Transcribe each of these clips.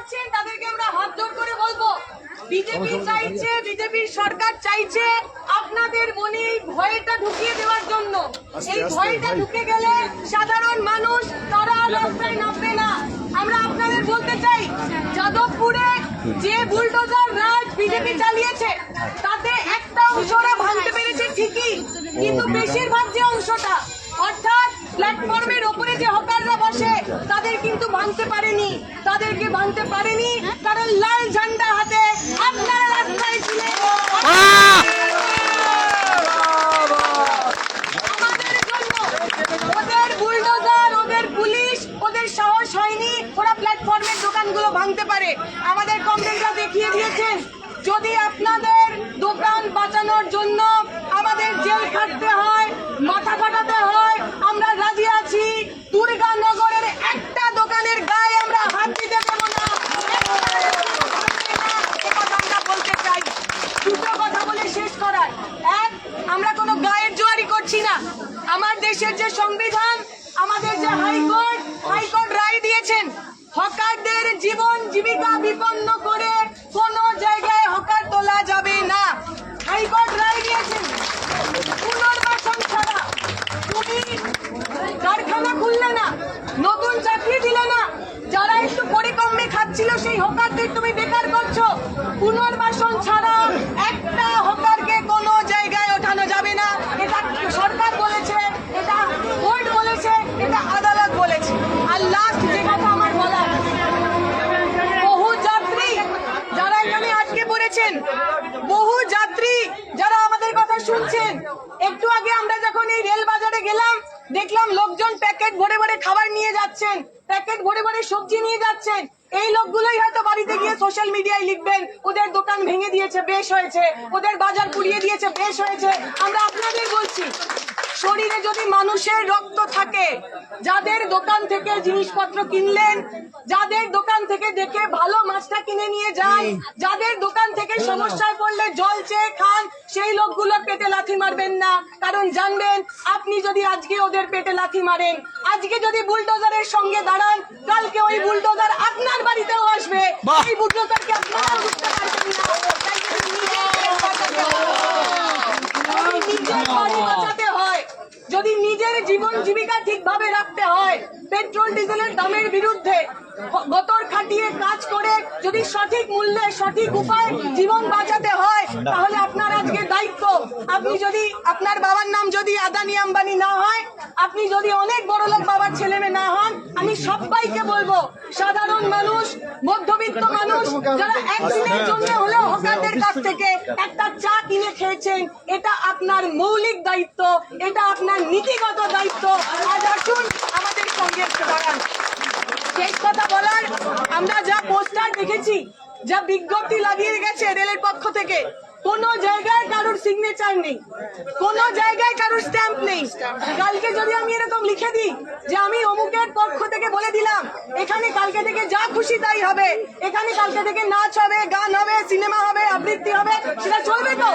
করছেন তাদেরকে আমরা হাত জোর করে বলবো, বিজেপি চাইছে, বিজেপির সরকার চাইছে আপনাদের মনে এই ভয়টা ঢুকিয়ে দেওয়ার জন্য। এই ভয়টা ঢুকে গেলে সাধারণ মানুষ তারা রাস্তায় নামবে না। আমরা আপনাদের বলতে চাই, যাদবপুরে যে বুলডোজার রাজ বিজেপি চালিয়েছে তাতে একটা অংশরা ভাঙতে পেরেছে ঠিকই, কিন্তু বেশিরভাগ যে অংশটা অর্থাৎ প্ল্যাটফর্মের ওপরে যে হকাররা বসে তাদের কিন্তু ভাঙতে পারেনি। তাদেরকে ভাঙতে পারেনি কারণ লাল ঝান্ডা হাতে আপনারা রাস্তায় ছিলেন। আমাদের জন্য ওদের বুলডোজার, ওদের পুলিশ, ওদের সাহস হয়নি ওরা প্ল্যাটফর্মের দোকানগুলো ভাঙতে পারে। আমাদের কমরেডরা দেখিয়ে দিয়েছেন, যদি আপনাদের দোকান বাঁচানোর জন্য আমাদের জেল খাটতে হয়, মাথা ফাটাতে হয়, আমরা রাজি আছি। দুর্গানগরের একটা দোকানের গায়ে আমরা হাত দিতে দেবো না। আমরা বলতে চাই, দুটো কথা বলে শেষ করার। এক, আমরা কোনো গায়ের জোয়ারি করছি না। আমার দেশের যে সংবিধান, আমাদের যে হাইকোর্ট রায় দিয়েছেন, হকারদের জীবন জীবিকা বিপন্ন করে কোন জায়গায় হকার তোলা যাবে না। হাইকোর্ট রায় দিয়েছেন, পুনর্বাসন ছাড়া তুমি কারখানা খুললে না, নতুন চাকরি দিলে না, যারা একটু পরিকম্মে খাচ্ছিল সেই হকারদের তুমি বেকার করছো। পুনর্বাসন ছাড়া একটা হকারকে কোন জায়গায় ওঠানো যাবে না। এটা সরকার বলেছে, এটা কোর্ট বলেছে, এটা আদালত বলেছে। আর লাস্ট যে কথা আমার বলার, বহু যাত্রী যারা এখানে আটকে পড়েছেন, বহু যাত্রী যারা আমাদের কথা শুনছেন, একটু আগে আমরা যখন এই রেল বাজারে গেলাম দেখলাম লোকজন প্যাকেট ভরে ভরে খাবার নিয়ে যাচ্ছেন, প্যাকেট ভরে ভরে সবজি নিয়ে যাচ্ছেন। এই লোকগুলোই হয়তো বাড়িতে গিয়ে সোশ্যাল মিডিয়ায় লিখবেন ওদের দোকান ভেঙে দিয়েছে বেশ হয়েছে, ওদের বাজার পুড়িয়ে দিয়েছে বেশ হয়েছে। আমরা আপনাদের বলছি, শরীরে যদি মানুষের রক্ত থাকে, যাদের দোকান থেকে জিনিসপত্র কিনলেন, যাদের দোকান থেকে দেখে ভালো মাছটা কিনে নিয়ে যান, যাদের দোকান থেকে সমস্যায় পড়লে জল চেয়ে খান, সেই লোকগুলোর পেটে লাথি মারবেন না। কারণ জানবেন, আপনি যদি আজকে ওদের পেটে লাথি মারেন, আজকে যদি বুলডোজারের সঙ্গে দাঁড়ান, কালকে ওই বুলডোজার আপনার বাড়িতেও আসবে। এই বুলডোজারকে আপনারা বুঝতে পারবেন না। যদি নিজের জীবন জীবিকা ঠিকভাবে রাখতে হয়, পেট্রোল ডিজেলের দামের বিরুদ্ধে গতর খাটিয়ে কাজ করে যদি সঠিক মূল্যে সঠিক উপায় জীবন বাঁচাতে হয়, তাহলে আপনার আজকে দায়িত্ব। আপনি যদি আপনার বাবার নাম যদি আদানি আম্বানি না হয়, আপনি যদি অনেক বড় লোক বাবার ছেলে মেয়ে না হন, আমি সবাইকে বলবো, সাধারণ মানুষ, মধ্যবিত্ত মানুষ যারা একদিনের জন্য হলেও হকারদের কাছ থেকে একটা চা কিনে খেয়েছেন, এটা আপনার মৌলিক দায়িত্ব, এটা আপনার নীতিগত দায়িত্ব। আজ আসুন আমাদের সঙ্গে একটু দাঁড়ান। শেষ কথা বলার, আমরা যা পোস্টার দেখেছি, যা বিজ্ঞপ্তি লাগিয়ে গেছে রেলের পক্ষ থেকে, কোন জায়গায় কারোর সিগনেচার নেই, কোন জায়গায় কারোর স্ট্যাম্প নেই। কালকে যদি আমি এরকম লিখে দিই যে আমি অমুকের পক্ষ থেকে বলে দিলাম, এখানে কালকে থেকে যা খুশি তাই হবে, এখানে কালকে থেকে নাচ হবে, গান হবে, সিনেমা হবে, আবৃত্তি হবে, সেটা চলবে তো?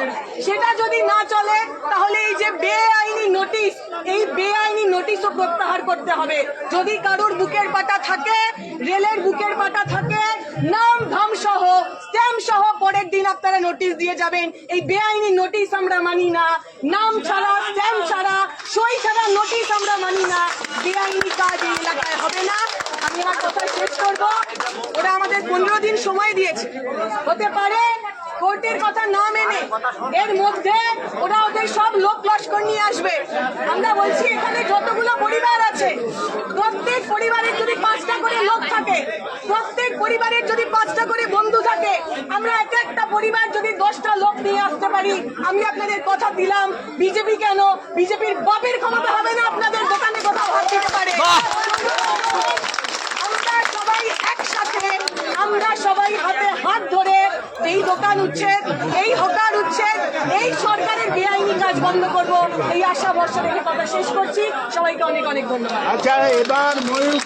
সেটা যদি না চলে, তাহলে এই যে বেআইনি নোটিশ, এই বেআইনি নোটিশও প্রত্যাহার করতে হবে। যদি কারোর বুকের পাটা থাকে, রেলের বুকের পাটা থাকে, নাম ধাম সহ, স্ট্যাম্প সহ পরের দিন আপনারা নোটিশ দিয়ে যাবেন। এই বেআইনি নোটিশ আমরা মানি না। নাম ছাড়া, স্ট্যাম্প ছাড়া, সই ছাড়া নোটিশ আমরা মানি না। বেআইনি কাজ এই এলাকায় হবে না। আমি আমার কথা শেষ করব। ওরা আমাদের 15 দিন সময় দিয়েছে, হতে পারে কোর্টের কথা না মেনে এর মধ্যে ওরা ওদের সব লোক লস্কর নিয়ে আসবে। আমরা বলছি, এখানে যতগুলো পরিবার আছে, প্রত্যেক পরিবারের যদি 5টা করে লোক থাকে, প্রত্যেক পরিবারের যদি 5টা করে বন্ধু থাকে, আমরা একটা পরিবার যদি 10টা লোক নিয়ে আসতে পারি, আমি আপনাদের কথা দিলাম, বিজেপি কেন, বিজেপির বাপের ক্ষমতা হবে না আপনাদের দোকানে কোথাও হাত দিতে পারে। আমরা সবাই একসাথে, আমরা সবাই হাতে হাত ধরে এই দোকান উচ্ছেদ, এই হকার উচ্ছেদ, এই সরকারের বেআইনি কাজ বন্ধ করব, এই আশা ভরসা রেখে কথা শেষ করছি। সবাইকে অনেক অনেক ধন্যবাদ। আচ্ছা, এবার ময়ূর